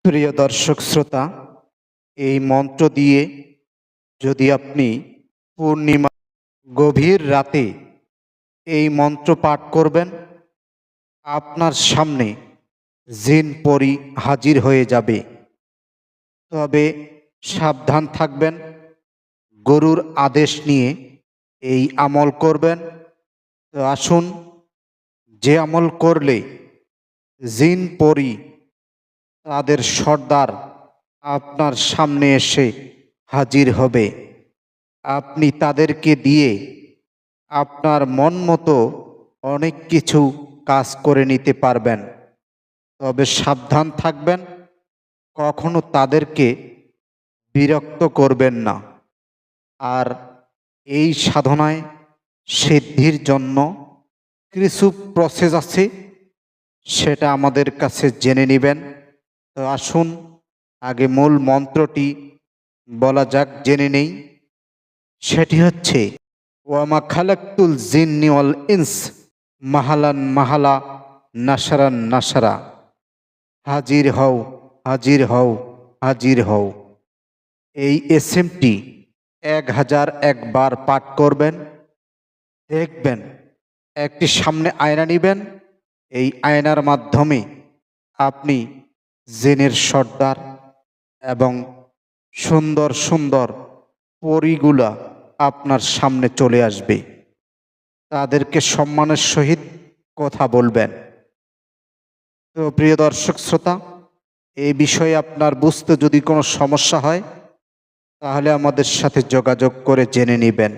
প্রিয় দর্শক শ্রোতা, এই মন্ত্র দিয়ে যদি আপনি পূর্ণিমা গভীর রাতে এই মন্ত্র পাঠ করবেন, আপনার সামনে জিন পরি হাজির হয়ে যাবে। তবে সাবধান থাকবেন, গুরুর আদেশ নিয়ে এই আমল করবেন। তো আসুন, যে আমল করলে জিন পরি তাদের সর্দার আপনার সামনে এসে হাজির হবে, আপনি তাদেরকে দিয়ে আপনার মন মতো অনেক কিছু কাজ করে নিতে পারবেন। তবে সাবধান থাকবেন, কখনো তাদেরকে বিরক্ত করবেন না। আর এই সাধনায় সিদ্ধির জন্য কিছু প্রসেস আছে, সেটা আমাদের কাছে জেনে নেবেন। তো আসুন, আগে মূল মন্ত্রটি বলা যাক, জেনে নেই। সেটি হচ্ছে ওয়ামা খালাকতুল জিন্নি ওয়াল ইনস মাহালান মাহালা নাসারান নাসারা। হাজির হও, হাজির হও, হাজির হও। এই এসএমটি 1001 বার পাঠ করবেন। দেখবেন একটি সামনে আয়না নেবেন, এই আয়নার মাধ্যমে আপনি জিনের সর্দার এবং সুন্দর সুন্দর পরীগুলা আপনার সামনে চলে আসবে। তাদেরকে সম্মানের সহিত কথা বলবেন। তো প্রিয় দর্শক শ্রোতা, এই বিষয়ে আপনার বুঝতে যদি কোনো সমস্যা হয়, তাহলে আমাদের সাথে যোগাযোগ করে জেনে নেবেন।